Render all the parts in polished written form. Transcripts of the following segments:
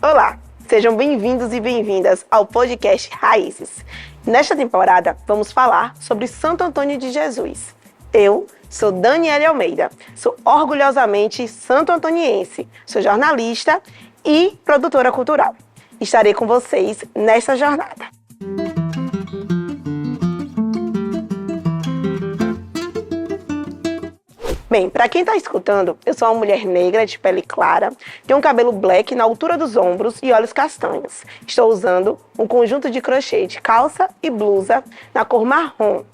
Olá, sejam bem-vindos e bem-vindas ao podcast Raízes. Nesta temporada, vamos falar sobre Santo Antônio de Jesus. Eu sou Daniele Almeida, sou orgulhosamente santo-antoniense, sou jornalista e produtora cultural. Estarei com vocês nesta jornada. Bem, para quem está escutando, eu sou uma mulher negra de pele clara, tenho um cabelo black na altura dos ombros e olhos castanhos. Estou usando um conjunto de crochê de calça e blusa na cor marrom.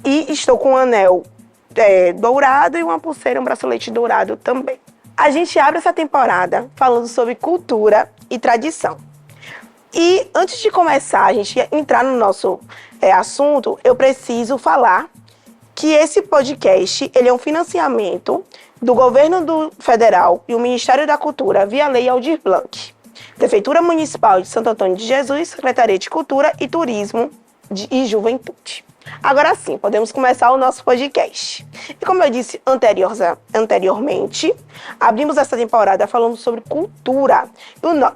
E estou com um anel dourado e uma pulseira, um bracelete dourado também. A gente abre essa temporada falando sobre cultura e tradição. E antes de começar a gente entrar no nosso assunto, eu preciso falar que esse podcast ele é um financiamento do Governo Federal e o Ministério da Cultura via Lei Aldir Blanc, Prefeitura Municipal de Santo Antônio de Jesus, Secretaria de Cultura e Turismo e Juventude. Agora sim, podemos começar o nosso podcast. E como eu disse anteriormente, abrimos essa temporada falando sobre cultura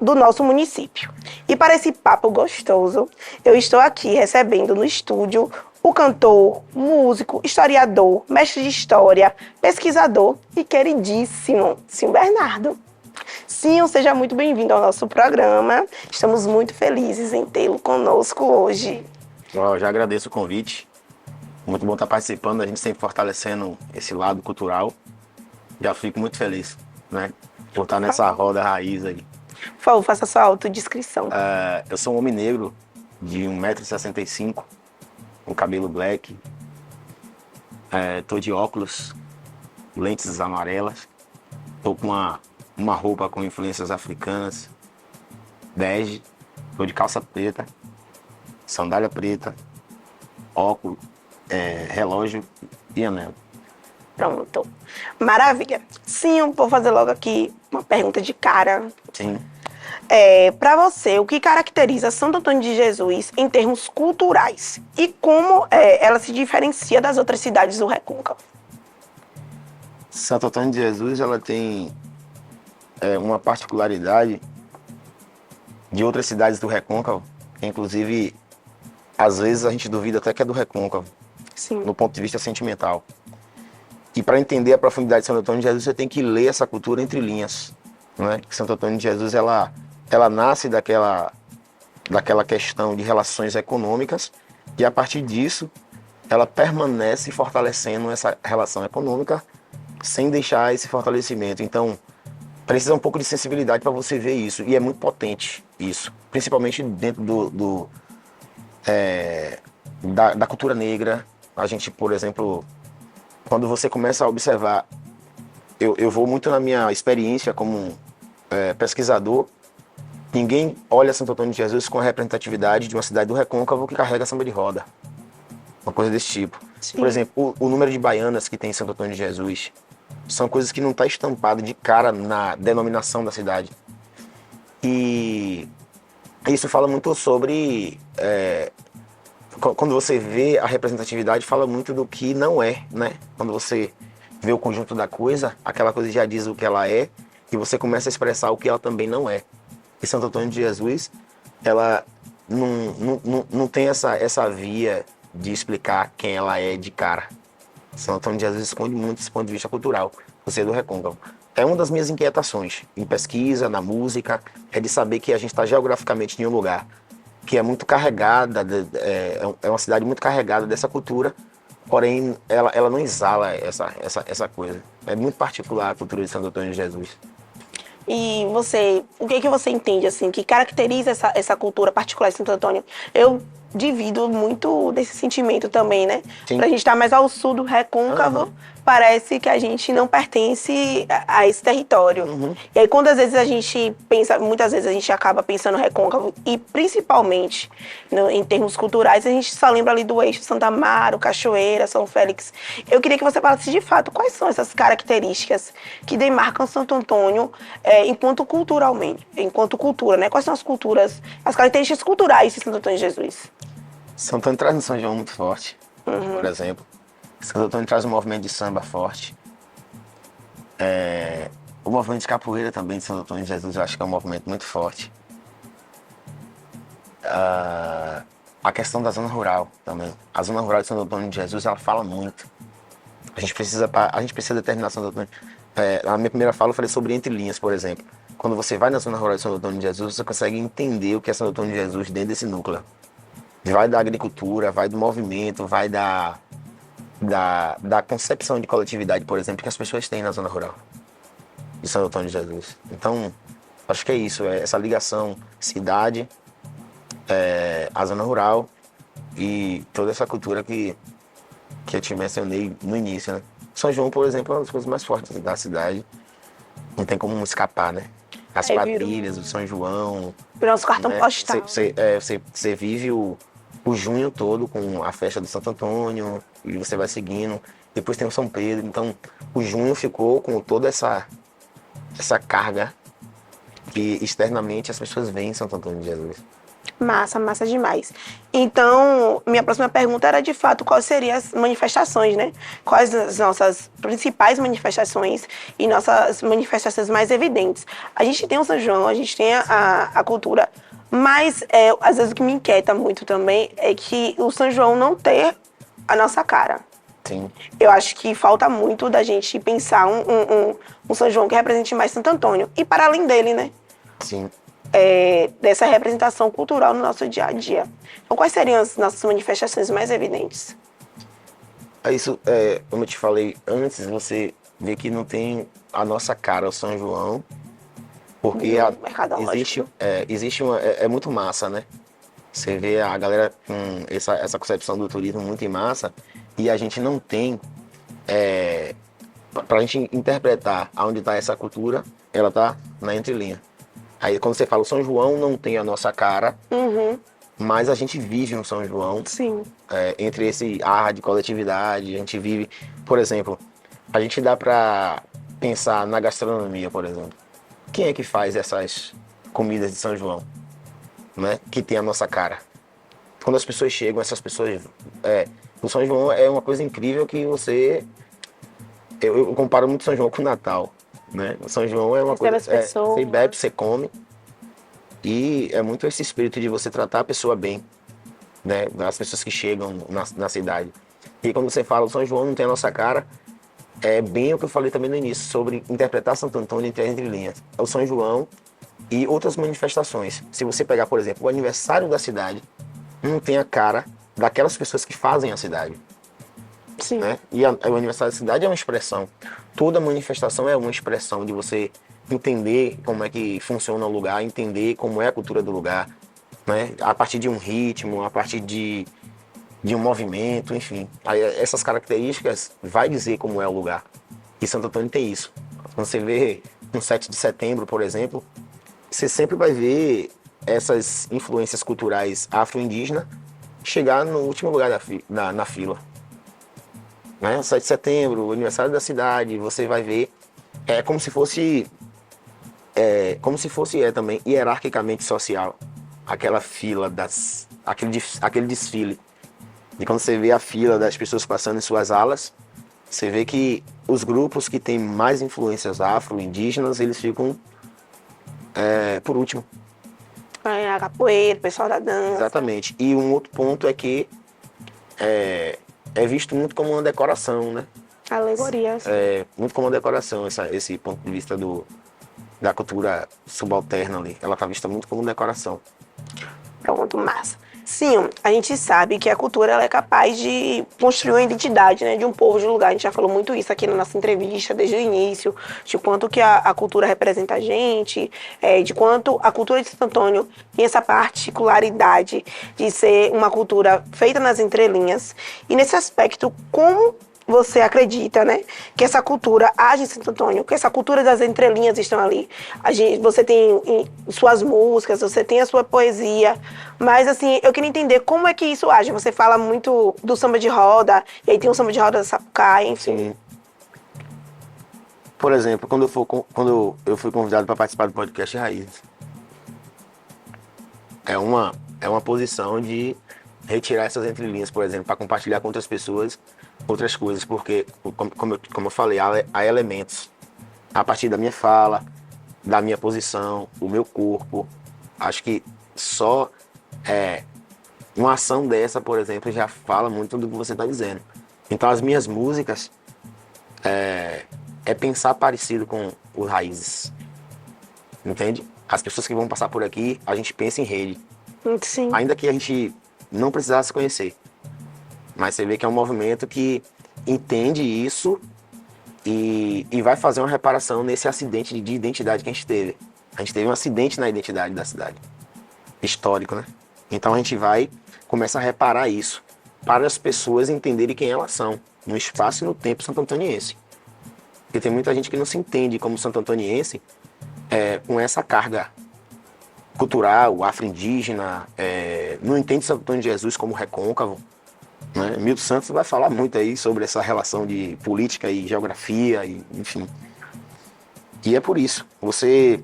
do nosso município. E para esse papo gostoso, eu estou aqui recebendo no estúdio o cantor, músico, historiador, mestre de história, pesquisador e queridíssimo Sinho Bernardo. Sinho, seja muito bem-vindo ao nosso programa. Estamos muito felizes em tê-lo conosco hoje. Eu já agradeço o convite. Muito bom estar participando, a gente sempre fortalecendo esse lado cultural. Já fico muito feliz, né? Por estar nessa roda raiz aí. Por favor, faça a sua autodescrição. Eu sou um homem negro de 1,65 m, com cabelo black. Tô de óculos, lentes amarelas. Tô com uma roupa com influências africanas, bege. Tô de calça preta, sandália preta, óculos, relógio e anel. Pronto. Maravilha. Sim, vou fazer logo aqui uma pergunta de cara. Sim. Para você, o que caracteriza Santo Antônio de Jesus em termos culturais? E como ela se diferencia das outras cidades do Recôncavo? Santo Antônio de Jesus, ela tem uma particularidade de outras cidades do Recôncavo, que inclusive, às vezes a gente duvida até que é do Recôncavo, Sim. no ponto de vista sentimental. E para entender a profundidade de Santo Antônio de Jesus, você tem que ler essa cultura entre linhas, não é? Santo Antônio de Jesus, ela nasce daquela questão de relações econômicas e a partir disso ela permanece fortalecendo essa relação econômica sem deixar esse fortalecimento. Então precisa um pouco de sensibilidade para você ver isso, e é muito potente isso, principalmente dentro da cultura negra. A gente, por exemplo, quando você começa a observar, eu vou muito na minha experiência como pesquisador. Ninguém olha Santo Antônio de Jesus com a representatividade de uma cidade do Recôncavo que carrega samba de roda. Uma coisa desse tipo. Sim. Por exemplo, o número de baianas que tem em Santo Antônio de Jesus são coisas que não está estampado de cara na denominação da cidade. E isso fala muito sobre... quando você vê a representatividade, fala muito do que não é, né? Quando você vê o conjunto da coisa, aquela coisa já diz o que ela é, e você começa a expressar o que ela também não é. E Santo Antônio de Jesus, ela não tem essa via de explicar quem ela é de cara. Santo Antônio de Jesus esconde muito esse ponto de vista cultural. Você é do Recôncavo. É uma das minhas inquietações em pesquisa, na música, é de saber que a gente está geograficamente em um lugar que é muito carregada, é uma cidade muito carregada dessa cultura, porém ela não exala essa coisa. É muito particular a cultura de Santo Antônio de Jesus. E você, o que você entende, assim, que caracteriza essa cultura particular de Santo Antônio? Eu divido muito desse sentimento também, né? Sim. Pra gente estar mais ao sul do Recôncavo, parece que a gente não pertence a esse território. Uhum. E aí, quando às vezes a gente pensa, muitas vezes a gente acaba pensando no Recôncavo, e principalmente em termos culturais, a gente só lembra ali do eixo Santa Amaro, Cachoeira, São Félix. Eu queria que você falasse de fato quais são essas características que demarcam Santo Antônio enquanto culturalmente, enquanto cultura, né? Quais são as características culturais de Santo Antônio de Jesus? Santo Antônio traz um São João muito forte, por exemplo. Santo Antônio traz um movimento de samba forte. O movimento de capoeira também de Santo Antônio de Jesus, eu acho que é um movimento muito forte. A questão da zona rural também. A zona rural de Santo Antônio de Jesus, ela fala muito. A gente precisa determinar Santo Antônio. Na minha primeira fala eu falei sobre entre linhas, por exemplo. Quando você vai na zona rural de Santo Antônio de Jesus, você consegue entender o que é Santo Antônio de Jesus dentro desse núcleo. Vai da agricultura, vai do movimento, vai da concepção de coletividade, por exemplo, que as pessoas têm na zona rural de Santo Antônio de Jesus. Então, acho que é isso, essa ligação cidade, a zona rural e toda essa cultura que eu te mencionei no início, né? São João, por exemplo, é uma das coisas mais fortes da cidade. Não tem como escapar, né? As quadrilhas, o São João. O nosso cartão né? postal. Você vive o junho todo com a festa do Santo Antônio e você vai seguindo. Depois tem o São Pedro. Então, o junho ficou com toda essa carga que externamente as pessoas veem em Santo Antônio de Jesus. Massa, massa demais. Então, minha próxima pergunta era, de fato, quais seriam as manifestações, né? Quais as nossas principais manifestações e nossas manifestações mais evidentes. A gente tem o São João, a gente tem a cultura, mas, às vezes, o que me inquieta muito também é que o São João não ter a nossa cara. Sim. Eu acho que falta muito da gente pensar um São João que represente mais Santo Antônio. E para além dele, né? Sim. Dessa representação cultural no nosso dia a dia. Então, quais seriam as nossas manifestações mais evidentes? Isso, como eu te falei antes, você vê que não tem a nossa cara, o São João, porque existe é muito massa, né? Você vê a galera com essa concepção do turismo muito em massa e a gente não tem, pra gente interpretar aonde está essa cultura, ela tá na entrelinha. Aí quando você fala o São João não tem a nossa cara, mas a gente vive um São João. Sim. Entre esse ar de coletividade, a gente vive, por exemplo, a gente dá pra pensar na gastronomia, por exemplo. Quem é que faz essas comidas de São João, né? Que tem a nossa cara. Quando as pessoas chegam, essas pessoas... o São João é uma coisa incrível que você... Eu comparo muito São João com o Natal. Né? O São João é uma coisa, você bebe, você come, e é muito esse espírito de você tratar a pessoa bem, né? As pessoas que chegam na cidade. E quando você fala o São João não tem a nossa cara, é bem o que eu falei também no início, sobre interpretar Santo Antônio entre linhas. É o São João e outras manifestações. Se você pegar, por exemplo, o aniversário da cidade, não tem a cara daquelas pessoas que fazem a cidade. Sim. Né? E o aniversário da cidade é uma expressão. Toda manifestação é uma expressão de você entender como é que funciona o lugar, entender como é a cultura do lugar, né? A partir de um ritmo, a partir de um movimento, enfim. Aí, essas características vai dizer como é o lugar. E Santo Antônio tem isso. Quando você vê um 7 de setembro, por exemplo, você sempre vai ver essas influências culturais afro-indígenas chegar no último lugar na fila. Né? 7 de setembro, o aniversário da cidade, você vai ver, como se fosse também hierarquicamente social, aquela fila, aquele desfile. E quando você vê a fila das pessoas passando em suas alas, você vê que os grupos que têm mais influências afro-indígenas, eles ficam por último. A capoeira, o pessoal da dança. Exatamente. E um outro ponto é que é visto muito como uma decoração, né? Alegorias. Muito como uma decoração, esse ponto de vista da cultura subalterna ali. Ela tá vista muito como decoração. Pronto, massa. Sim, a gente sabe que a cultura ela é capaz de construir uma identidade, né, de um povo, de um lugar. A gente já falou muito isso aqui na nossa entrevista, desde o início, de quanto que a cultura representa a gente, de quanto a cultura de Santo Antônio tem essa particularidade de ser uma cultura feita nas entrelinhas. E nesse aspecto, como você acredita, né, que essa cultura age em Santo Antônio, que essa cultura das entrelinhas estão ali. Você tem suas músicas, você tem a sua poesia, mas assim, eu queria entender como é que isso age. Você fala muito do samba de roda, e aí tem o samba de roda da Sapucaí, enfim. Sim. Por exemplo, quando eu fui convidado para participar do podcast Raízes, é uma posição de retirar essas entrelinhas, por exemplo, para compartilhar com outras pessoas outras coisas, porque, como eu falei, há elementos a partir da minha fala, da minha posição, o meu corpo. Acho que só uma ação dessa, por exemplo, já fala muito do que você está dizendo. Então as minhas músicas é pensar parecido com os raízes, entende? As pessoas que vão passar por aqui, a gente pensa em rede. Sim. Ainda que a gente não precisasse se conhecer. Mas você vê que é um movimento que entende isso e vai fazer uma reparação nesse acidente de identidade que a gente teve. A gente teve um acidente na identidade da cidade. Histórico, né? Então a gente vai começar a reparar isso para as pessoas entenderem quem elas são, no espaço e no tempo santo-antoniense. Porque tem muita gente que não se entende como santo-antoniense com essa carga cultural, afro-indígena, não entende Santo Antônio de Jesus como recôncavo. Né? Milton Santos vai falar muito aí sobre essa relação de política e geografia, e, enfim. E é por isso. Você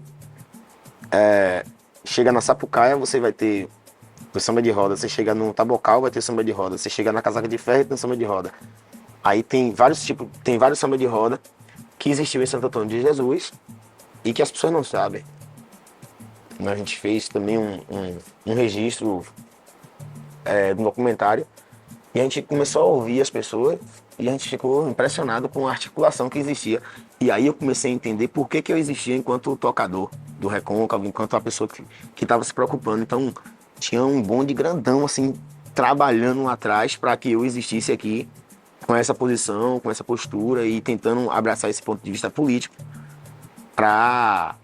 chega na Sapucaia, você vai ter o samba de roda. Você chega no Tabocal, vai ter samba de roda. Você chega na Casaca de Ferro, tem samba de roda. Aí tem vários samba de roda que existiu em Santo Antônio de Jesus e que as pessoas não sabem. A gente fez também um registro do documentário e a gente começou a ouvir as pessoas e a gente ficou impressionado com a articulação que existia. E aí eu comecei a entender por que eu existia enquanto tocador do recôncavo, enquanto a pessoa que estava se preocupando. Então tinha um bonde grandão assim, trabalhando lá atrás para que eu existisse aqui com essa posição, com essa postura e tentando abraçar esse ponto de vista político para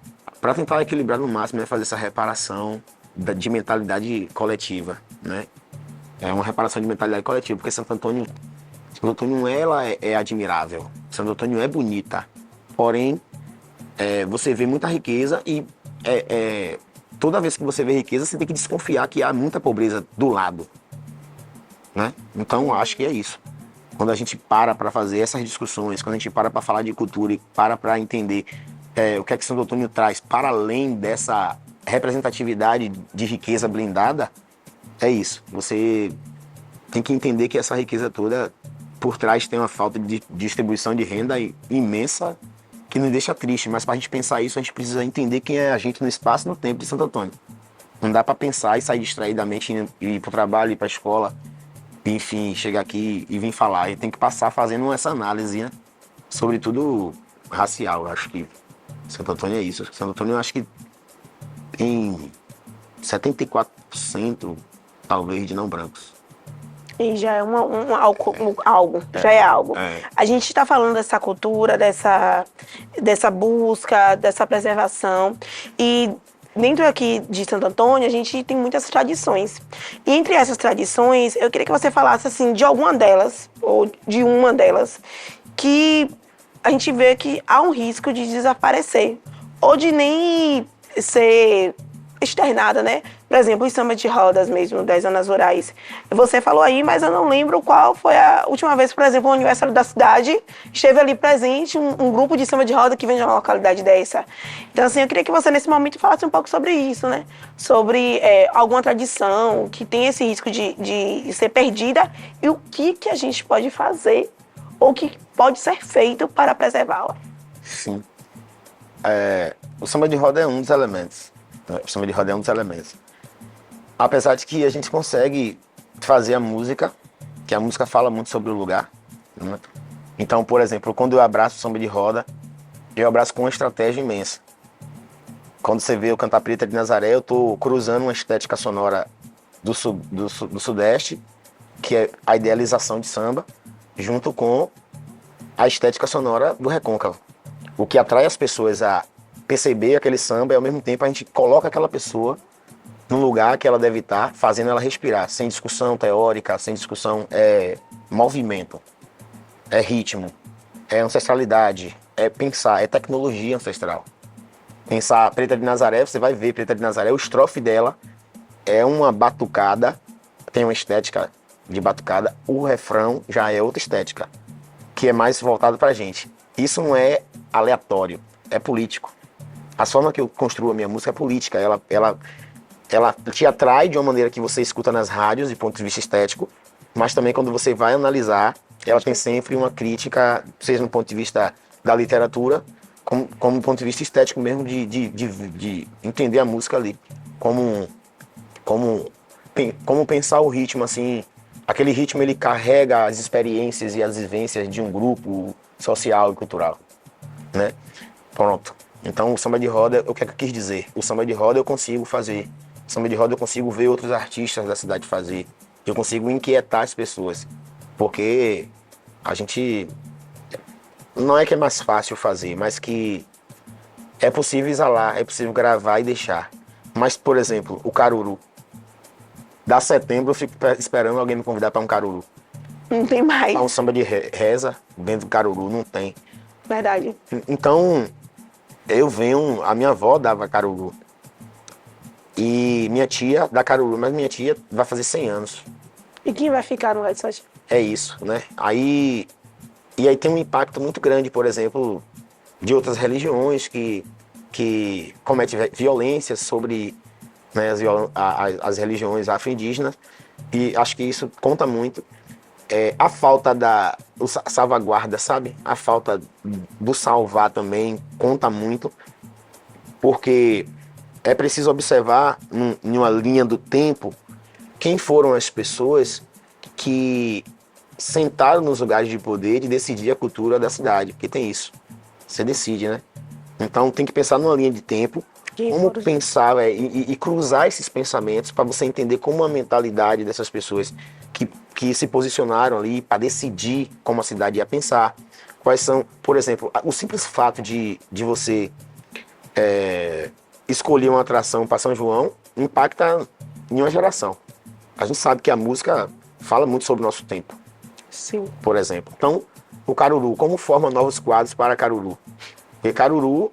tentar equilibrar no máximo, né, fazer essa reparação de mentalidade coletiva, né? É uma reparação de mentalidade coletiva, porque Santo Antônio ela é admirável, Santo Antônio é bonita, porém você vê muita riqueza e toda vez que você vê riqueza, você tem que desconfiar que há muita pobreza do lado, né? Então acho que é isso. Quando a gente para fazer essas discussões, quando a gente para falar de cultura e para entender o que é que Santo Antônio traz para além dessa representatividade de riqueza blindada, é isso. Você tem que entender que essa riqueza toda, por trás tem uma falta de distribuição de renda imensa que nos deixa triste. Mas para a gente pensar isso, a gente precisa entender quem é a gente no espaço e no tempo de Santo Antônio. Não dá para pensar e sair distraidamente e ir para o trabalho, ir para a escola, enfim, chegar aqui e vir falar. A gente tem que passar fazendo essa análise, né? Sobretudo racial. Eu acho que Santo Antônio é isso. Santo Antônio eu acho que tem 74% talvez de não brancos. E já é algo, já é algo. A gente está falando dessa cultura, dessa busca, dessa preservação. E dentro aqui de Santo Antônio, a gente tem muitas tradições. E entre essas tradições, eu queria que você falasse assim, de alguma delas, ou de uma delas, que a gente vê que há um risco de desaparecer, ou de nem ser externada, né? Por exemplo, os samba de rodas mesmo, das zonas rurais. Você falou aí, mas eu não lembro qual foi a última vez, por exemplo, o aniversário da cidade, esteve ali presente um grupo de samba de roda que vem de uma localidade dessa. Então, assim, eu queria que você, nesse momento, falasse um pouco sobre isso, né? Sobre alguma tradição que tem esse risco de ser perdida e o que a gente pode fazer ou o que pode ser feito para preservá-la. Sim. O samba de roda é um dos elementos. O samba de roda é um dos elementos. Apesar de que a gente consegue fazer a música, que a música fala muito sobre o lugar, né? Então, por exemplo, quando eu abraço o samba de roda, eu abraço com uma estratégia imensa. Quando você vê o Cantar Preta de Nazaré, eu estou cruzando uma estética sonora do Sudeste, que é a idealização de samba, junto com a estética sonora do recôncavo. O que atrai as pessoas a perceber aquele samba e, ao mesmo tempo, a gente coloca aquela pessoa num lugar que ela deve estar, fazendo ela respirar, sem discussão teórica, sem discussão, movimento, é ritmo, é ancestralidade, é pensar, é tecnologia ancestral. Pensar Preta de Nazaré, você vai ver Preta de Nazaré, o estrofe dela é uma batucada, tem uma estética de batucada, o refrão já é outra estética, que é mais voltado pra gente. Isso não é aleatório, é político. A forma que eu construo a minha música é política, ela te atrai de uma maneira que você escuta nas rádios, de ponto de vista estético, mas também quando você vai analisar, ela tem sempre uma crítica, seja no ponto de vista da literatura, como ponto de vista estético mesmo, de entender a música ali. Como pensar o ritmo, assim. Aquele ritmo, ele carrega as experiências e as vivências de um grupo social e cultural, né? Pronto. Então, o samba de roda, o que é que eu quis dizer? O samba de roda eu consigo fazer. O samba de roda eu consigo ver outros artistas da cidade fazer. Eu consigo inquietar as pessoas. Porque a gente... Não é que é mais fácil fazer, mas que é possível exalar, é possível gravar e deixar. Mas, por exemplo, o caruru. Da setembro eu fico esperando alguém me convidar para um caruru. Não tem mais. Para um samba de reza dentro do caruru, não tem. Verdade. Então, a minha avó dava caruru. E minha tia dá caruru, mas minha tia vai fazer 100 anos. E quem vai ficar no lugar de sua tia? É isso, né? E aí tem um impacto muito grande, por exemplo, de outras religiões que cometem violências sobre, né, as religiões afro-indígenas, e acho que isso conta muito. A falta da salvaguarda, sabe? A falta do salvar também conta muito, porque é preciso observar em uma linha do tempo quem foram as pessoas que sentaram nos lugares de poder e decidir a cultura da cidade, porque tem isso. Você decide, né? Então tem que pensar numa linha de tempo, como pensar e cruzar esses pensamentos para você entender como a mentalidade dessas pessoas que se posicionaram ali para decidir como a cidade ia pensar. Quais são, por exemplo, o simples fato de você escolher uma atração para São João impacta em uma geração. A gente sabe que a música fala muito sobre o nosso tempo. Sim. Por exemplo. Então, o caruru, como forma novos quadros para caruru? Porque caruru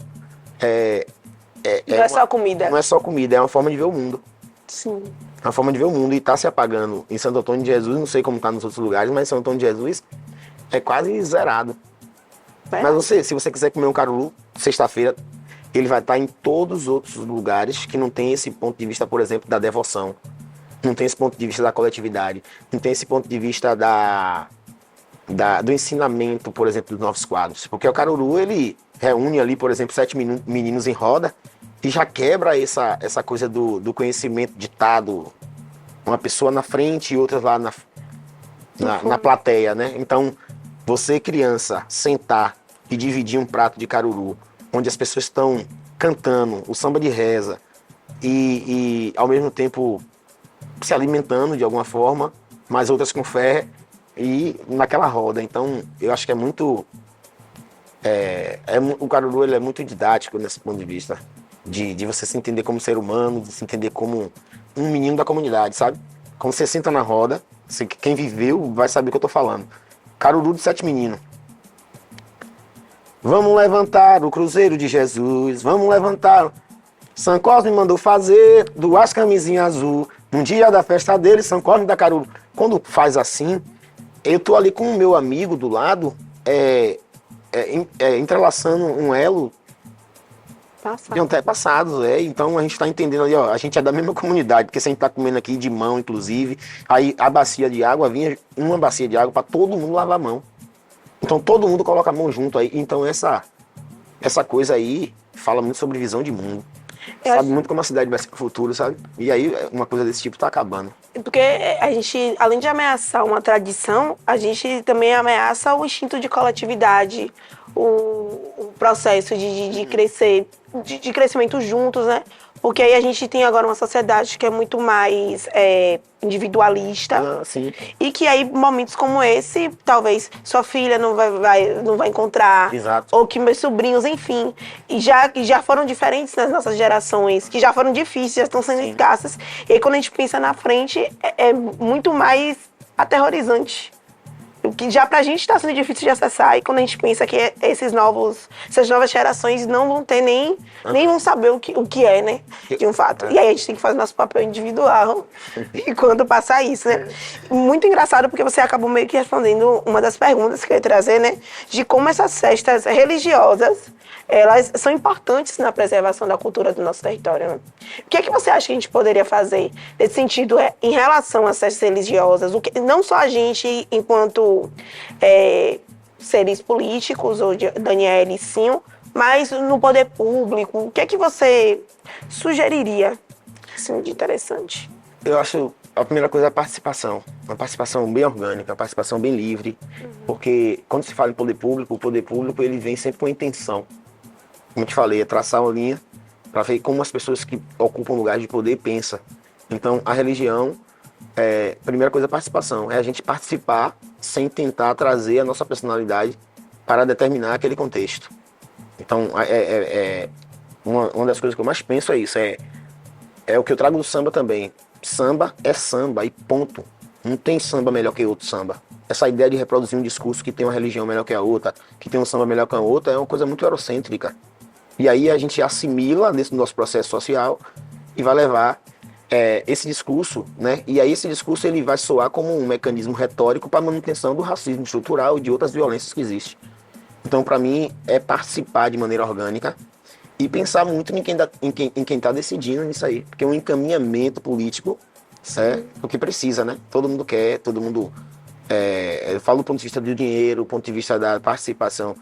não é só comida. Não é só comida, é uma forma de ver o mundo. Sim. É uma forma de ver o mundo e está se apagando. Em Santo Antônio de Jesus, não sei como está nos outros lugares, mas em Santo Antônio de Jesus é quase zerado. Mas se você quiser comer um caruru, sexta-feira, ele vai estar em todos os outros lugares que não tem esse ponto de vista, por exemplo, da devoção. Não tem esse ponto de vista da coletividade. Não tem esse ponto de vista do ensinamento, por exemplo, dos novos quadros. Porque o caruru, ele reúne ali, por exemplo, 7 meninos em roda e já quebra essa coisa do conhecimento ditado. Uma pessoa na frente e outras lá na plateia, né? Então, você, criança, sentar e dividir um prato de caruru, onde as pessoas estão cantando o samba de reza e ao mesmo tempo se alimentando de alguma forma, mas outras com fé e naquela roda. Então, eu acho que é muito... o caruru, ele é muito didático nesse ponto de vista, de você se entender como ser humano, de se entender como um menino da comunidade, sabe? Quando você senta na roda, quem viveu vai saber o que eu tô falando. Caruru de 7 meninos. Vamos levantar o Cruzeiro de Jesus, vamos levantar. São Cosme mandou fazer 2 camisinhas azul. Num dia da festa dele, São Cosme da Caruru. Quando faz assim, eu tô ali com o meu amigo do lado, entrelaçando um elo de antepassados. Então a gente tá entendendo ali, ó, a gente é da mesma comunidade, porque se a gente tá comendo aqui de mão, inclusive, aí a bacia de água vinha uma bacia de água para todo mundo lavar a mão. Então todo mundo coloca a mão junto aí. Então essa coisa aí fala muito sobre visão de mundo. Sabe muito como a cidade vai ser no futuro, sabe? E aí uma coisa desse tipo tá acabando. Porque a gente, além de ameaçar uma tradição, a gente também ameaça o instinto de coletividade, o processo de crescer, de crescimento juntos, né? Porque aí a gente tem agora uma sociedade que é muito mais individualista. Sim. E que aí, momentos como esse, talvez sua filha não vai encontrar. Exato. Ou que meus sobrinhos, enfim. E já foram diferentes nas nossas gerações, que já foram difíceis, já estão sendo escassas. E aí, quando a gente pensa na frente, é muito mais aterrorizante. O que já pra gente está sendo difícil de acessar. E quando a gente pensa que essas novas gerações não vão ter nem vão saber o que é, né? De um fato. E aí a gente tem que fazer nosso papel individual e quando passar isso, né? Muito engraçado porque você acabou meio que respondendo uma das perguntas que eu ia trazer, né? De como essas festas religiosas, elas são importantes na preservação da cultura do nosso território, né? O que é que você acha que a gente poderia fazer nesse sentido em relação às festas religiosas? Não só a gente, enquanto seres políticos, ou Daniela e Cinho, Mas no poder público, o que é que você sugeriria assim, de interessante? Eu acho a primeira coisa é a participação. Uma participação bem orgânica, uma participação bem livre. Porque quando se fala em poder público, o poder público ele vem sempre com a intenção. Como eu te falei, é traçar uma linha para ver como as pessoas que ocupam lugares de poder pensam. Então, a religião, primeira coisa é a participação. É a gente participar sem tentar trazer a nossa personalidade para determinar aquele contexto. Então, uma das coisas que eu mais penso é isso. É o que eu trago do samba também. Samba é samba e ponto. Não tem samba melhor que outro samba. Essa ideia de reproduzir um discurso que tem uma religião melhor que a outra, que tem um samba melhor que a outra, é uma coisa muito eurocêntrica. E aí a gente assimila nesse nosso processo social e vai levar esse discurso, né? E aí esse discurso ele vai soar como um mecanismo retórico para a manutenção do racismo estrutural e de outras violências que existem. Então, para mim, é participar de maneira orgânica e pensar muito em quem está decidindo nisso aí. Porque um encaminhamento político é o que precisa, né? Todo mundo quer, todo mundo... eu falo do ponto de vista do dinheiro, do ponto de vista da participação,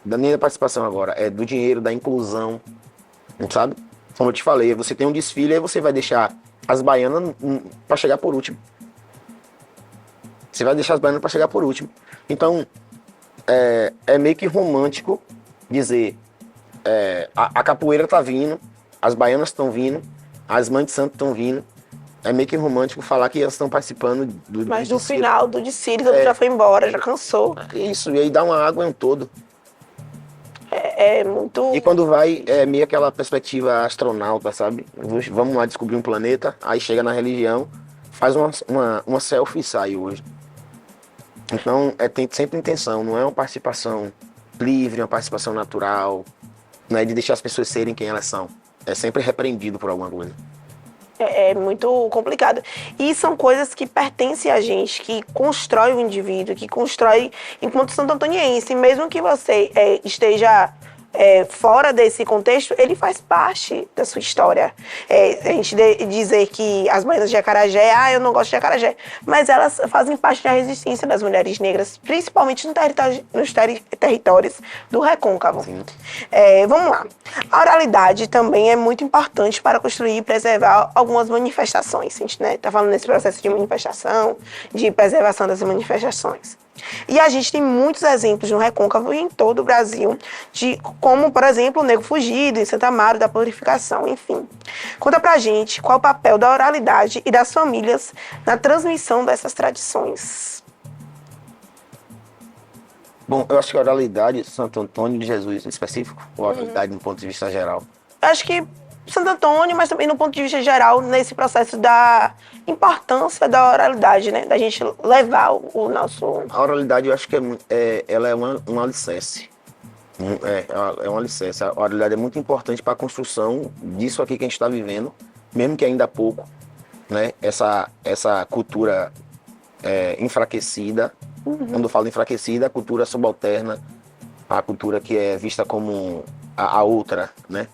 nem da participação agora, é do dinheiro, da inclusão, sabe? Como eu te falei, você tem um desfile, aí você vai deixar as baianas para chegar por último. Você vai deixar as baianas para chegar por último. Então, é meio que romântico dizer... a capoeira tá vindo, as baianas estão vindo, as mães de santo estão vindo. É meio que romântico falar que elas estão participando do Mas no final do desfile, todo já foi embora, já cansou. Isso, e aí dá uma água em um todo. É muito... E quando vai, é meio aquela perspectiva astronauta, sabe? Vamos lá descobrir um planeta, aí chega na religião, faz uma selfie e sai hoje. Então, tem sempre intenção, não é uma participação livre, uma participação natural, não é de deixar as pessoas serem quem elas são. É sempre repreendido por alguma coisa. É muito complicado. E são coisas que pertencem a gente, que constrói o indivíduo, que constrói enquanto santo-antoniense. Mesmo que você esteja fora desse contexto, ele faz parte da sua história. A gente dizer que as baianas de acarajé, eu não gosto de acarajé, mas elas fazem parte da resistência das mulheres negras, principalmente nos territórios do Recôncavo. Vamos lá. A oralidade também é muito importante para construir e preservar algumas manifestações. A gente está falando nesse processo de manifestação, de preservação das manifestações. E a gente tem muitos exemplos no Recôncavo e em todo o Brasil, de como, por exemplo, o Nego Fugido, em Santa Amaro, da Purificação, enfim. Conta pra gente qual o papel da oralidade e das famílias na transmissão dessas tradições. Bom, eu acho que a oralidade de Santo Antônio de Jesus em específico, ou a oralidade do ponto de vista geral? Eu acho que Santo Antônio, mas também no ponto de vista geral, nesse processo da importância da oralidade, né? Da gente levar o nosso... A oralidade, eu acho que ela é um alicerce. É um alicerce. A oralidade é muito importante para a construção disso aqui que a gente está vivendo, mesmo que ainda há pouco, né? Essa cultura enfraquecida. Quando eu falo enfraquecida, a cultura subalterna, a cultura que é vista como a outra, né?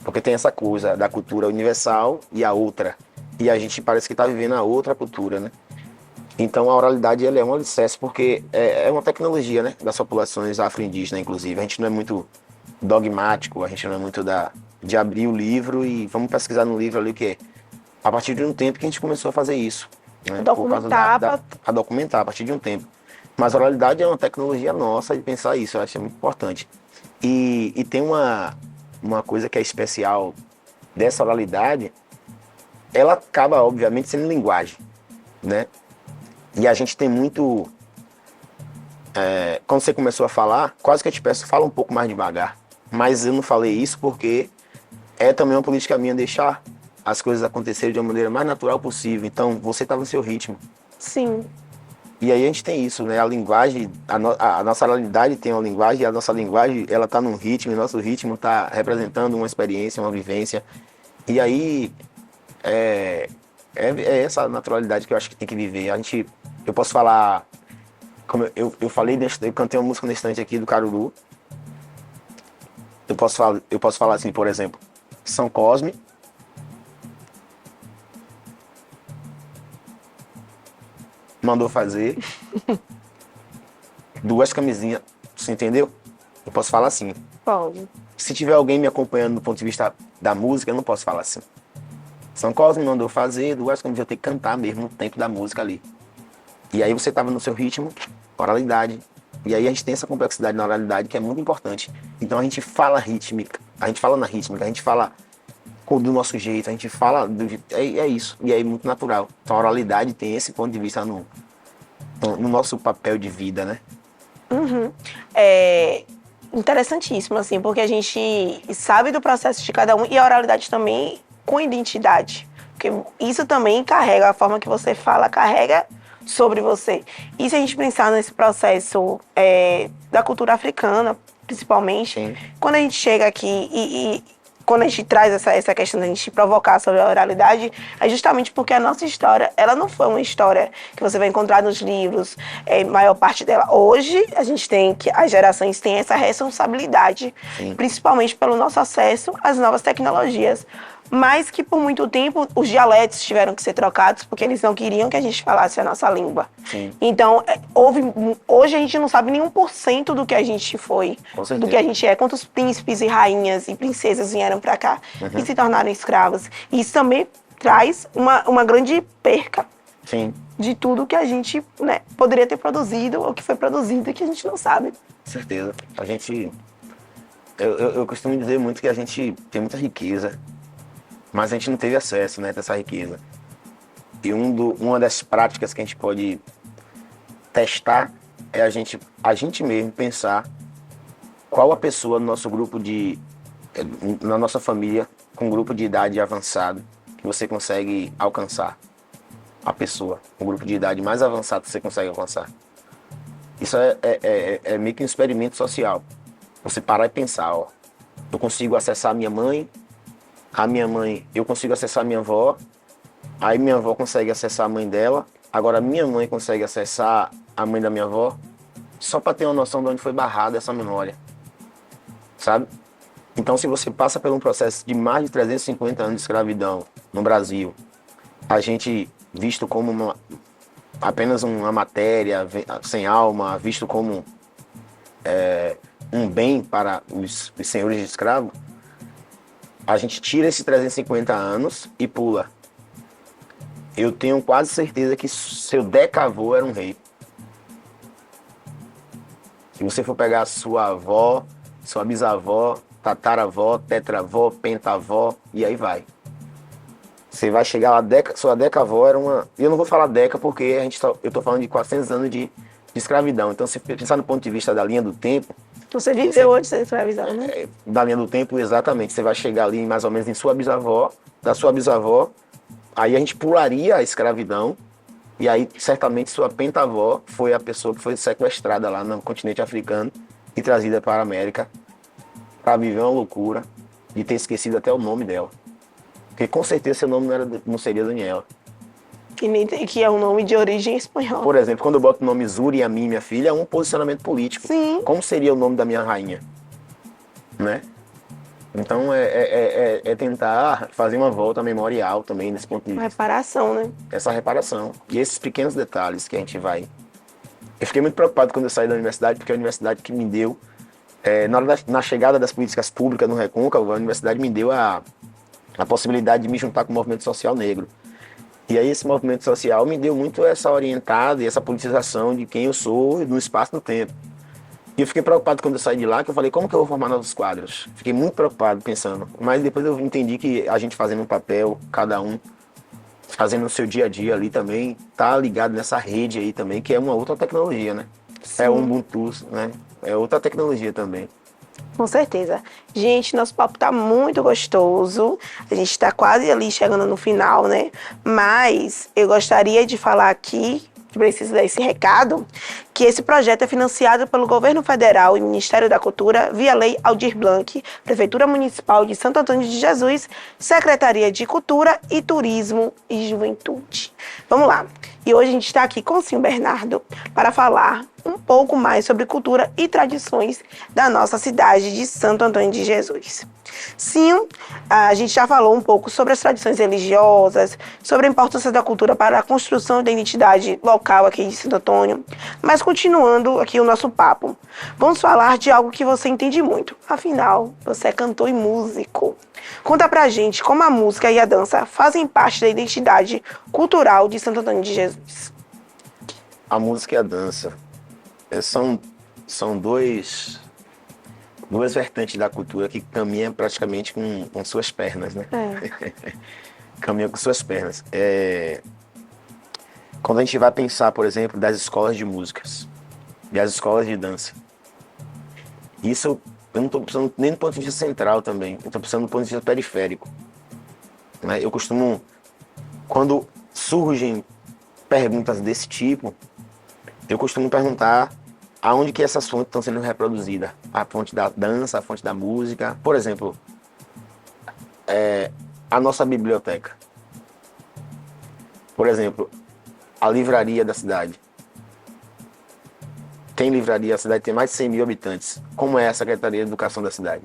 Porque tem essa coisa da cultura universal e a outra. E a gente parece que está vivendo a outra cultura, né? Então a oralidade ela é um alicerce porque é uma tecnologia, né? Das populações afro-indígenas, inclusive. A gente não é muito dogmático, a gente não é muito de abrir o livro e vamos pesquisar no livro ali o que é. A partir de um tempo que a gente começou a fazer isso. Né? Documentar. A documentar, a partir de um tempo. Mas a oralidade é uma tecnologia nossa de pensar isso, eu acho que é muito importante. E tem uma coisa que é especial dessa oralidade, ela acaba, obviamente, sendo linguagem, né? E a gente tem muito... quando você começou a falar, quase que eu te peço, fala um pouco mais devagar. Mas eu não falei isso porque é também uma política minha deixar as coisas acontecerem de uma maneira mais natural possível. Então, você está no seu ritmo. Sim. E aí a gente tem isso, né? A linguagem, a nossa oralidade tem uma linguagem, e a nossa linguagem, ela tá num ritmo, e o nosso ritmo tá representando uma experiência, uma vivência. E aí, é essa naturalidade que eu acho que tem que viver. Eu posso falar, como eu falei, eu cantei uma música nesse instante aqui do Caruru. Eu posso falar assim, por exemplo, São Cosme, mandou fazer 2 camisinhas, você entendeu? Eu posso falar assim, Pode. Se tiver alguém me acompanhando do ponto de vista da música, eu não posso falar assim. São Cosme me mandou fazer, duas coisas eu tenho que cantar mesmo no tempo da música ali. E aí você estava no seu ritmo, oralidade. E aí a gente tem essa complexidade na oralidade que é muito importante. Então a gente fala rítmica, a gente fala na rítmica, a gente fala do nosso jeito, a gente fala é isso. E é muito natural. Então a oralidade tem esse ponto de vista no nosso papel de vida, né? Uhum. É interessantíssimo, assim, porque a gente sabe do processo de cada um e a oralidade também com identidade. Porque isso também carrega, a forma que você fala carrega sobre você. E se a gente pensar nesse processo da cultura africana, principalmente, Sim. quando a gente chega aqui e quando a gente traz essa questão da gente provocar sobre a oralidade, é justamente porque a nossa história, ela não foi uma história que você vai encontrar nos livros, maior parte dela. Hoje, a gente tem que, as gerações têm essa responsabilidade, Sim. principalmente pelo nosso acesso às novas tecnologias. Mas que por muito tempo os dialetos tiveram que ser trocados porque eles não queriam que a gente falasse a nossa língua. Sim. Então, hoje a gente não sabe nem 1% do que a gente foi, Com certeza. do que a gente é, quantos príncipes e rainhas e princesas vieram para cá e se tornaram escravos. E isso também traz uma grande perca Sim. de tudo que a gente, né, poderia ter produzido ou que foi produzido e que a gente não sabe. Com certeza. A gente... Eu costumo dizer muito que a gente tem muita riqueza, mas a gente não teve acesso, né, a essa riqueza. E uma das práticas que a gente pode testar é a gente mesmo pensar qual a pessoa no nosso grupo na nossa família, com um grupo de idade avançado, que você consegue alcançar. A pessoa, um grupo de idade mais avançado que você consegue alcançar. Isso é meio que um experimento social. Você parar e pensar, ó, eu consigo acessar a minha mãe, eu consigo acessar a minha avó, aí minha avó consegue acessar a mãe dela, agora minha mãe consegue acessar a mãe da minha avó, só para ter uma noção de onde foi barrada essa memória, sabe? Então, se você passa por um processo de mais de 350 anos de escravidão no Brasil, a gente visto como apenas uma matéria sem alma, visto como um bem para os senhores de escravo, a gente tira esses 350 anos e pula. Eu tenho quase certeza que seu decavô era um rei. Se você for pegar a sua avó, sua bisavó, tataravó, tetravó, pentavó, e aí vai. Você vai chegar lá, sua decavó era uma... Eu não vou falar deca porque eu estou falando de 400 anos de escravidão. Então, se pensar no ponto de vista da linha do tempo... Você viveu antes de ser escravizado, né? Da linha do tempo, exatamente. Você vai chegar ali mais ou menos em sua bisavó, da sua bisavó, aí a gente pularia a escravidão, e aí certamente sua pentavó foi a pessoa que foi sequestrada lá no continente africano e trazida para a América para viver uma loucura de ter esquecido até o nome dela. Porque com certeza seu nome não seria Daniela. Que é um nome de origem espanhola. Por exemplo, quando eu boto o nome Zuri a mim, minha filha, é um posicionamento político. Sim. Como seria o nome da minha rainha? Né? Então é tentar fazer uma volta memorial também nesse ponto de Uma vista. reparação, né? Essa reparação. E esses pequenos detalhes que a gente vai... Eu fiquei muito preocupado quando eu saí da universidade, porque a universidade que me deu... na chegada das políticas públicas no Recôncavo, a universidade me deu a possibilidade de me juntar com o movimento social negro. E aí esse movimento social me deu muito essa orientada e essa politização de quem eu sou no espaço e no tempo. E eu fiquei preocupado quando eu saí de lá, que eu falei, como que eu vou formar novos quadros? Fiquei muito preocupado pensando. Mas depois eu entendi que a gente fazendo um papel, cada um, fazendo o seu dia a dia ali também, tá ligado nessa rede aí também, que é uma outra tecnologia, né? Sim. É o Ubuntu, né? É outra tecnologia também. Com certeza. Gente, nosso papo tá muito gostoso. A gente tá quase ali chegando no final, né? Mas eu gostaria de falar aqui, que preciso dar esse recado, que esse projeto é financiado pelo Governo Federal e Ministério da Cultura via Lei Aldir Blanc, Prefeitura Municipal de Santo Antônio de Jesus, Secretaria de Cultura e Turismo e Juventude. Vamos lá. E hoje a gente está aqui com o senhor Bernardo para falar um pouco mais sobre cultura e tradições da nossa cidade de Santo Antônio de Jesus. Sim, a gente já falou um pouco sobre as tradições religiosas, sobre a importância da cultura para a construção da identidade local aqui de Santo Antônio, mas continuando aqui o nosso papo, vamos falar de algo que você entende muito. Afinal, você é cantor e músico. Conta pra gente como a música e a dança fazem parte da identidade cultural de Santo Antônio de Jesus. A música e a dança são duas vertentes da cultura que caminham praticamente com suas pernas, né? Caminham com suas pernas. Quando a gente vai pensar, por exemplo, das escolas de músicas, das escolas de dança, isso eu não estou pensando nem do ponto de vista central também, eu estou pensando do ponto de vista periférico. Né? Eu costumo, quando surgem perguntas desse tipo, eu costumo perguntar aonde que essas fontes estão sendo reproduzidas. A fonte da dança, a fonte da música. Por exemplo, a nossa biblioteca. Por exemplo, a livraria da cidade. Tem livraria, a cidade tem mais de 100 mil habitantes. Como é a Secretaria de Educação da cidade?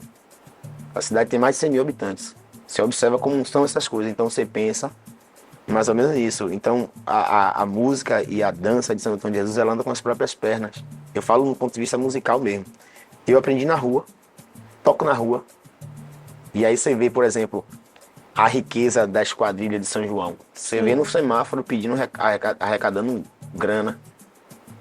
A cidade tem mais de 100 mil habitantes. Você observa como são essas coisas, então você pensa mais ou menos isso. Então, a música e a dança de Santo Antônio de Jesus, ela anda com as próprias pernas. Eu falo do ponto de vista musical mesmo. Eu aprendi na rua, toco na rua, e aí você vê, por exemplo, a riqueza da esquadrilha de São João. Você vê no semáforo pedindo, arrecadando grana.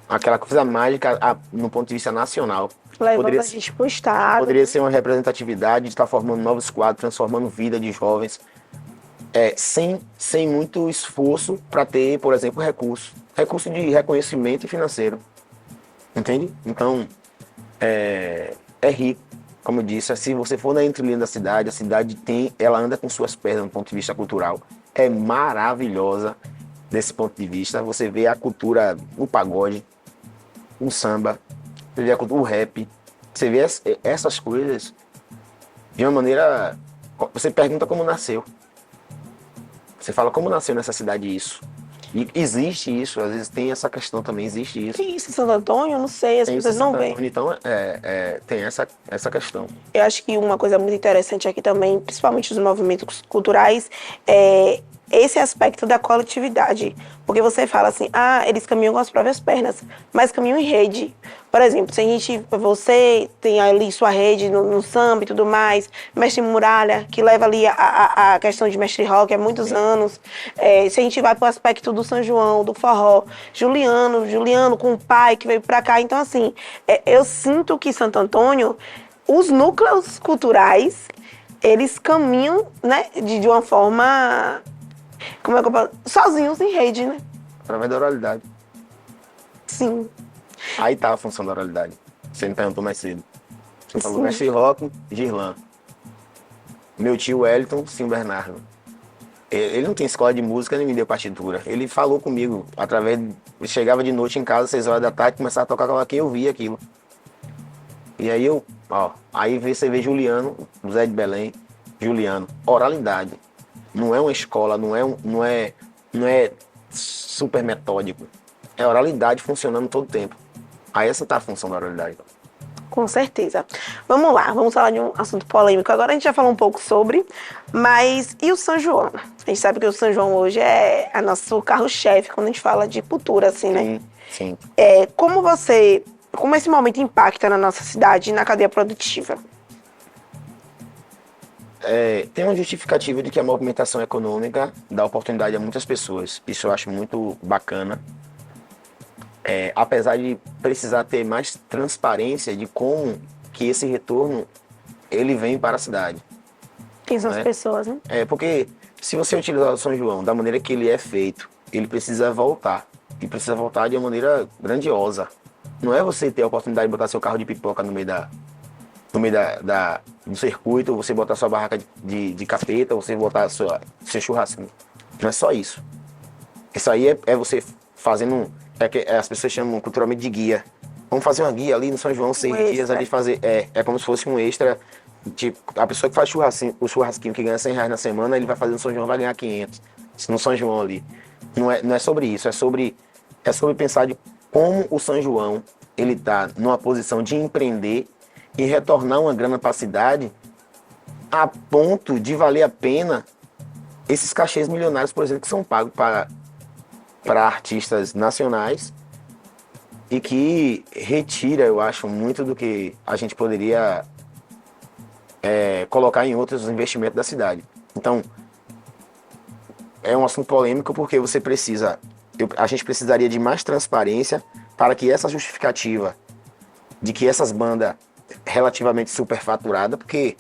Aquela coisa mágica no ponto de vista nacional. Levando a gente pro estado. Poderia ser uma representatividade, de estar formando novos quadros, transformando vida de jovens, sem muito esforço para ter, por exemplo, recurso de reconhecimento financeiro. Entende? Então, é rico. Como eu disse, se você for na entrelinha da cidade, a cidade ela anda com suas pernas do ponto de vista cultural. É maravilhosa desse ponto de vista. Você vê a cultura, o pagode, o samba, você vê o rap. Você vê essas coisas de uma maneira... Você pergunta como nasceu. Você fala como nasceu nessa cidade isso. E existe isso, às vezes tem essa questão também, existe isso. Tem isso em Santo Antônio? Eu não sei, as pessoas não veem. Então, tem essa questão. Eu acho que uma coisa muito interessante aqui também, principalmente dos movimentos culturais, é esse aspecto da coletividade. Porque você fala assim, eles caminham com as próprias pernas, mas caminham em rede. Por exemplo, se você tem ali sua rede no samba e tudo mais, Mestre Muralha, que leva ali a questão de Mestre Rock há muitos anos. Se a gente vai para o aspecto do São João, do forró, Juliano com o pai que veio para cá. Então, assim, eu sinto que Santo Antônio, os núcleos culturais, eles caminham, né, de uma forma... Como é que eu falo? Sozinhos em rede, né? Através da oralidade. Sim. Aí tá a função da oralidade. Você me perguntou mais cedo. Você falou Mestre Rock, Girlan. Meu tio Wellington, Sim Bernardo. Ele não tem escola de música, nem me deu partitura. Ele falou comigo, ele chegava de noite em casa, 6 horas da tarde, começava a tocar cavaquinho e eu via aquilo. E aí aí você vê Juliano, José de Belém, Juliano, oralidade. Não é uma escola, não é super metódico. É oralidade funcionando todo o tempo. Aí essa tá a função da oralidade. Com certeza. Vamos lá, vamos falar de um assunto polêmico. Agora a gente já falou um pouco sobre, mas e o São João? A gente sabe que o São João hoje é nosso carro-chefe quando a gente fala de cultura, assim, né? Sim. Como esse momento impacta na nossa cidade e na cadeia produtiva? Tem uma justificativa de que a movimentação econômica dá oportunidade a muitas pessoas. Isso eu acho muito bacana. Apesar de precisar ter mais transparência de como que esse retorno ele vem para a cidade. Quem são as pessoas, né? Porque se você utilizar o São João da maneira que ele é feito, ele precisa voltar. E precisa voltar de uma maneira grandiosa. Não é você ter a oportunidade de botar seu carro de pipoca no meio do circuito, você botar sua barraca de capeta, você botar seu churrasco. Não é só isso. Isso aí é você fazendo, que as pessoas chamam culturalmente de guia. Vamos fazer uma guia ali no São João, 6 dias ali fazer. É como se fosse um extra. Tipo, a pessoa que faz o churrasquinho que ganha R$100 na semana, ele vai fazer no São João, vai ganhar 500. No São João ali. Não é sobre isso, é sobre pensar de como o São João ele tá numa posição de empreender e retornar uma grana para a cidade a ponto de valer a pena esses cachês milionários, por exemplo, que são pagos para artistas nacionais e que retira, eu acho, muito do que a gente poderia colocar em outros investimentos da cidade. Então, é um assunto polêmico porque você precisa, a gente precisaria de mais transparência para que essa justificativa de que essas bandas relativamente superfaturadas, porque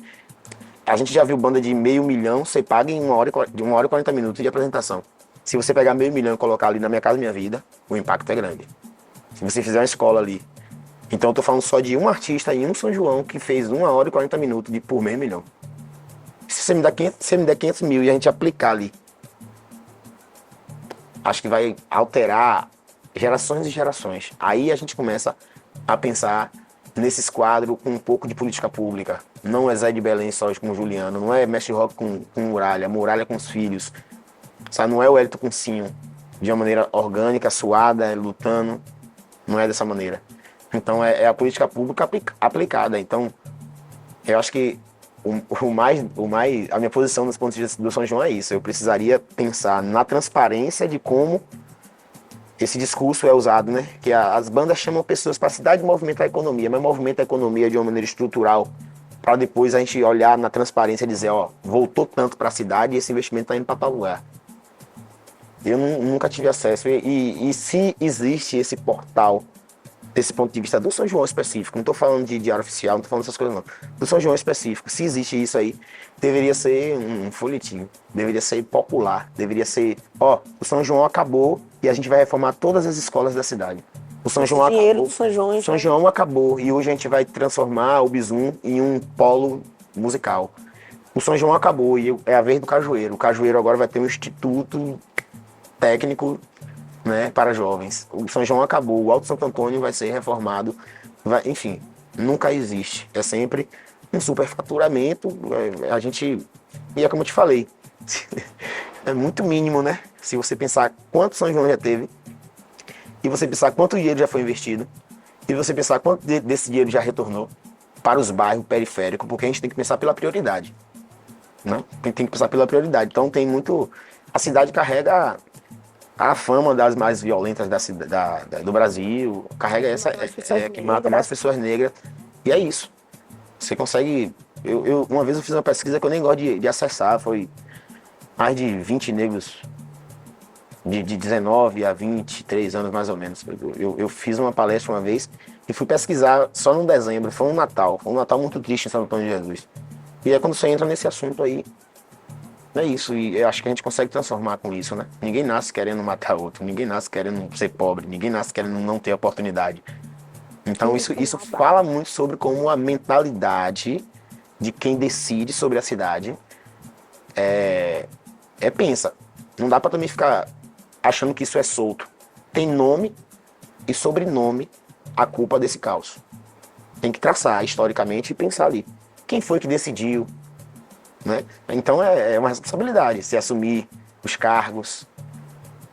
a gente já viu banda de 500.000 ser paga em 1 hora e 40 minutos de apresentação. Se você pegar 500.000 e colocar ali na Minha Casa Minha Vida, o impacto é grande. Se você fizer uma escola ali. Então eu tô falando só de um artista em um São João que fez 1 hora e 40 minutos por 500.000. Se você me der 500 mil e a gente aplicar ali, acho que vai alterar gerações e gerações. Aí a gente começa a pensar nesses quadros com um pouco de política pública. Não é Zé de Belém só com o Juliano, não é Mestre Rock com Muralha, Muralha com os filhos. Sabe? Não é o Hélito com Sinho, de uma maneira orgânica, suada, lutando. Não é dessa maneira. Então é a política pública aplicada. Então eu acho que a minha posição dos pontos de vista do São João é isso. Eu precisaria pensar na transparência de como esse discurso é usado, né? Que as bandas chamam pessoas para a cidade movimentar a economia, mas movimenta a economia de uma maneira estrutural, para depois a gente olhar na transparência e dizer, ó, voltou tanto para a cidade e esse investimento está indo para tal lugar. Eu nunca tive acesso. E se existe esse portal, desse ponto de vista do São João específico, não estou falando de diário oficial, não estou falando dessas coisas não, do São João específico, se existe isso aí, deveria ser um folhetim, deveria ser popular, deveria ser, ó, o São João acabou e a gente vai reformar todas as escolas da cidade. O São João acabou. São João acabou e hoje a gente vai transformar o Bisum em um polo musical. O São João acabou e é a vez do Cajueiro. O Cajueiro agora vai ter um instituto técnico, né, para jovens. O São João acabou, o Alto Santo Antônio vai ser reformado, enfim, nunca existe. É sempre um superfaturamento. A gente, e é como eu te falei, é muito mínimo, né? Se você pensar quanto São João já teve, e você pensar quanto dinheiro já foi investido, e você pensar quanto desse dinheiro já retornou para os bairros periféricos, porque a gente tem que pensar pela prioridade, né? Tem que pensar pela prioridade. Então tem muito, a cidade carrega a fama das mais violentas do Brasil, carrega essa, que mata mais pessoas negras. E é isso. Você consegue... uma vez eu fiz uma pesquisa que eu nem gosto de acessar, foi mais de 20 negros de 19 a 23 anos, mais ou menos. Eu fiz uma palestra uma vez e fui pesquisar só no dezembro, foi um Natal muito triste em São Antônio de Jesus. E é quando você entra nesse assunto aí, é isso, e eu acho que a gente consegue transformar com isso, né? Ninguém nasce querendo matar outro, ninguém nasce querendo ser pobre, ninguém nasce querendo não ter oportunidade. Então isso fala muito sobre como a mentalidade de quem decide sobre a cidade pensa. Não dá pra também ficar achando que isso é solto. Tem nome e sobrenome a culpa desse caos. Tem que traçar historicamente e pensar ali. Quem foi que decidiu? Né? Então é uma responsabilidade se assumir os cargos,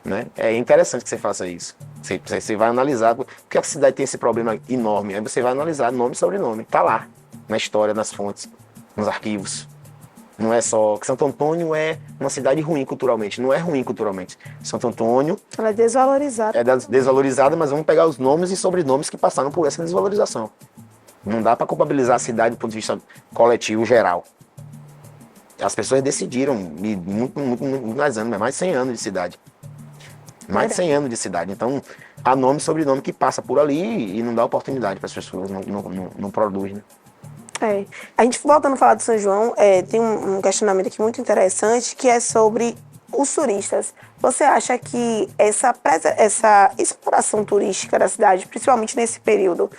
né? É interessante que você faça isso. Você vai analisar porque a cidade tem esse problema enorme. Aí você vai analisar nome e sobrenome. Tá lá, na história, nas fontes, nos arquivos. Não é só que Santo Antônio é uma cidade ruim culturalmente. Não é ruim culturalmente. Santo Antônio... ela é desvalorizada. É desvalorizada, mas vamos pegar os nomes e sobrenomes que passaram por essa desvalorização. Não dá para culpabilizar a cidade do ponto de vista coletivo, geral. As pessoas decidiram, muito mais anos, mais de 100 anos de cidade. Mais de 100 anos de cidade. Então, há nome e sobrenome que passa por ali e não dá oportunidade para as pessoas, não produz, né? A gente, voltando a falar do São João, tem um questionamento aqui muito interessante, que é sobre os turistas. Você acha que essa exploração turística da cidade, principalmente nesse período,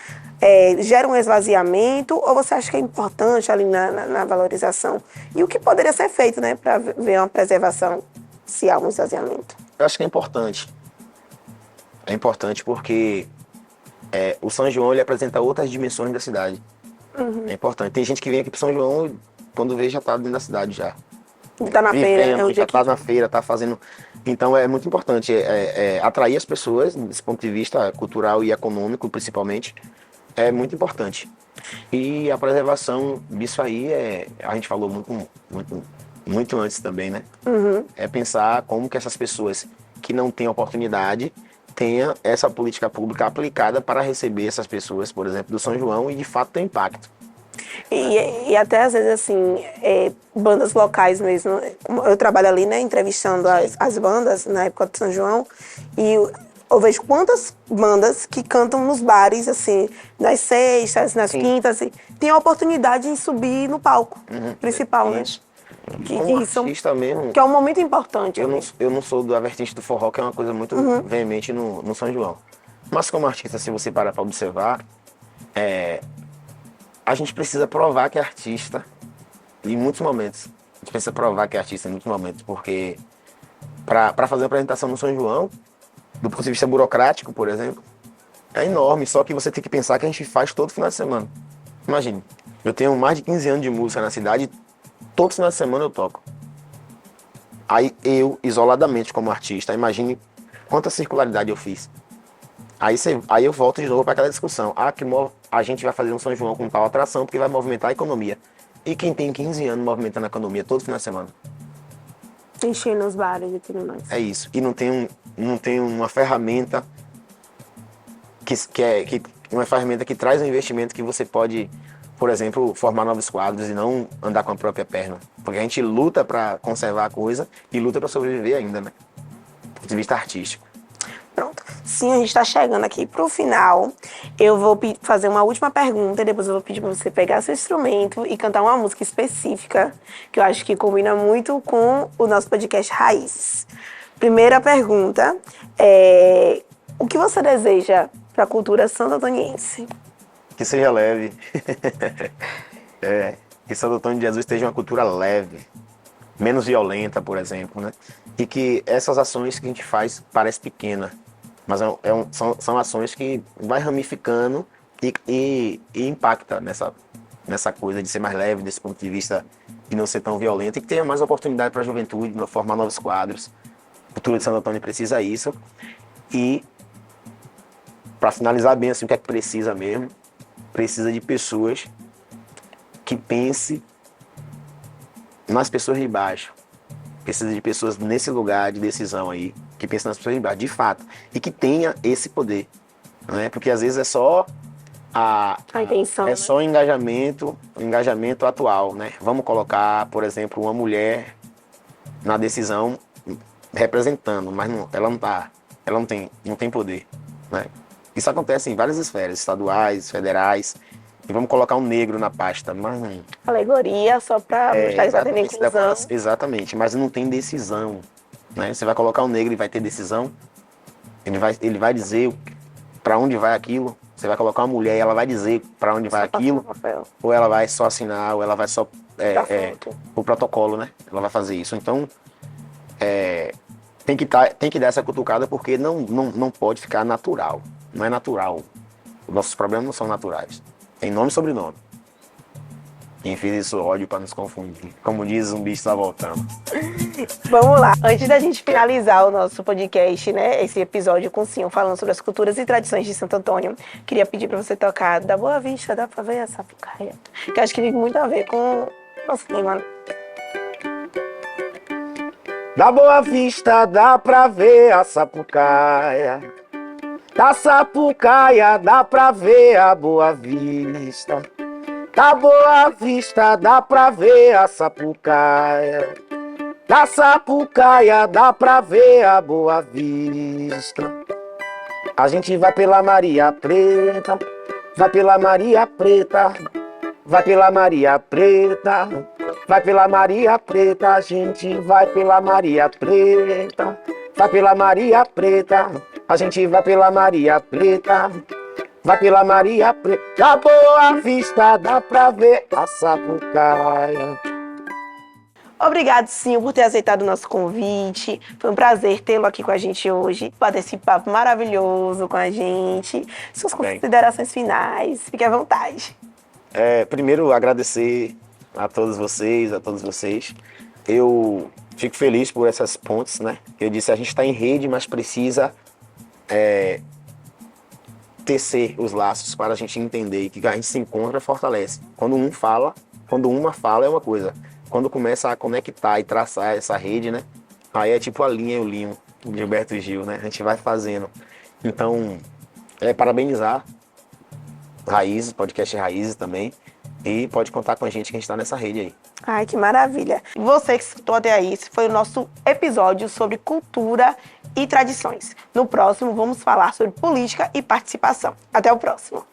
gera um esvaziamento, ou você acha que é importante ali na valorização? E o que poderia ser feito, né, para ver uma preservação, se há um esvaziamento? Eu acho que é importante. É importante porque o São João ele apresenta outras dimensões da cidade. Uhum. É importante. Tem gente que vem aqui pro São João, quando vê, já tá dentro da cidade já. Tá na feira. Já tá na feira, tá fazendo... Então é muito importante atrair as pessoas, desse ponto de vista cultural e econômico, principalmente. É muito importante. E a preservação disso aí, a gente falou muito antes também, né? Uhum. É pensar como que essas pessoas que não têm oportunidade tenha essa política pública aplicada para receber essas pessoas, por exemplo, do São João e de fato ter impacto. E até às vezes, assim, bandas locais mesmo. Eu trabalho ali, né, entrevistando as bandas na época do São João, e eu vejo quantas bandas que cantam nos bares, assim, nas sextas, nas quintas, e tem a oportunidade de subir no palco principal, né? Isso. Como artista mesmo, Que é um momento importante. eu não sou da vertente do forró, que é uma coisa muito veemente no São João. Mas como artista, se você parar para observar, a gente precisa provar que é artista em muitos momentos. A gente precisa provar que é artista em muitos momentos, porque para fazer uma apresentação no São João, do ponto de vista burocrático, por exemplo, é enorme. Só que você tem que pensar que a gente faz todo final de semana. Imagine, eu tenho mais de 15 anos de música na cidade, todo final de semana eu toco. Aí eu, isoladamente como artista, imagine quanta circularidade eu fiz. Aí eu volto de novo para aquela discussão. A gente vai fazer um São João com tal atração porque vai movimentar a economia. E quem tem 15 anos movimentando a economia todo final de semana? Enchendo os bares e tudo mais. É isso. E não tem uma ferramenta uma ferramenta que traz um investimento que você pode, por exemplo, formar novos quadros e não andar com a própria perna. Porque a gente luta para conservar a coisa e luta para sobreviver ainda, né? Do ponto de vista artístico. Pronto. Sim, a gente está chegando aqui pro final. Eu vou fazer uma última pergunta e depois eu vou pedir para você pegar seu instrumento e cantar uma música específica que eu acho que combina muito com o nosso podcast Raízes. Primeira pergunta é: o que você deseja para a cultura santo-antoniense? Que seja leve. Que Santo Antônio de Jesus esteja uma cultura leve, menos violenta, por exemplo, né? E que essas ações que a gente faz parecem pequenas, mas são ações que vai ramificando e impacta nessa coisa de ser mais leve, desse ponto de vista de não ser tão violento, e que tenha mais oportunidade para a juventude, formar novos quadros. A cultura de Santo Antônio precisa isso. E, para finalizar bem assim, o que é que precisa mesmo? Precisa de pessoas que pensem nas pessoas de baixo. Precisa de pessoas nesse lugar de decisão aí, que pensem nas pessoas de baixo, de fato, e que tenha esse poder, né? Porque às vezes é só a intenção, é, né? Só o engajamento atual, né? Vamos colocar, por exemplo, uma mulher na decisão representando, mas ela não tem poder, né? Isso acontece em várias esferas, estaduais, federais. E vamos colocar um negro na pasta, mas não... Alegoria, só para mostrar que vai ter inclusão. Exatamente, mas não tem decisão, né? Você vai colocar um negro e vai ter decisão? Ele vai dizer para onde vai aquilo? Você vai colocar uma mulher e ela vai dizer para onde vai aquilo? Ou ela vai só assinar, ou ela vai só... o protocolo, né? Ela vai fazer isso. Então, tem que dar essa cutucada, porque não pode ficar natural. Não é natural. Os nossos problemas não são naturais. Tem nome e sobrenome. Quem fez isso ódio para nos confundir. Como diz, um bicho está voltando. Vamos lá. Antes da gente finalizar o nosso podcast, né, esse episódio com o Sinho, falando sobre as culturas e tradições de Santo Antônio, queria pedir para você tocar Da Boa Vista, dá para ver a Sapucaia, que eu acho que tem muito a ver com o nosso clima. Da Boa Vista dá pra ver a Sapucaia. Da Sapucaia dá pra ver a Boa Vista. Da Boa Vista dá pra ver a Sapucaia. Da Sapucaia dá pra ver a Boa Vista. A gente vai pela Maria Preta, vai pela Maria Preta, vai pela Maria Preta, vai pela Maria Preta, a gente vai pela Maria Preta, vai pela Maria Preta, a gente vai pela Maria Preta, vai pela Maria Preta. Da Boa Vista dá pra ver a Sapucaia. Obrigado, Sinho, por ter aceitado o nosso convite. Foi um prazer tê-lo aqui com a gente hoje, bater esse papo maravilhoso com a gente. Suas considerações finais, fique à vontade. Primeiro, agradecer a todos vocês, Eu fico feliz por essas pontes, né? Eu disse, a gente está em rede, mas precisa tecer os laços para a gente entender que a gente se encontra, fortalece. Quando uma fala é uma coisa. Quando começa a conectar e traçar essa rede, né? Aí é tipo a linha e o linho de Gilberto Gil, né? A gente vai fazendo. Então, parabenizar Raízes, podcast Raízes também. E pode contar com a gente que a gente está nessa rede aí. Ai, que maravilha. E você que escutou até aí, esse foi o nosso episódio sobre cultura e tradições. No próximo, vamos falar sobre política e participação. Até o próximo.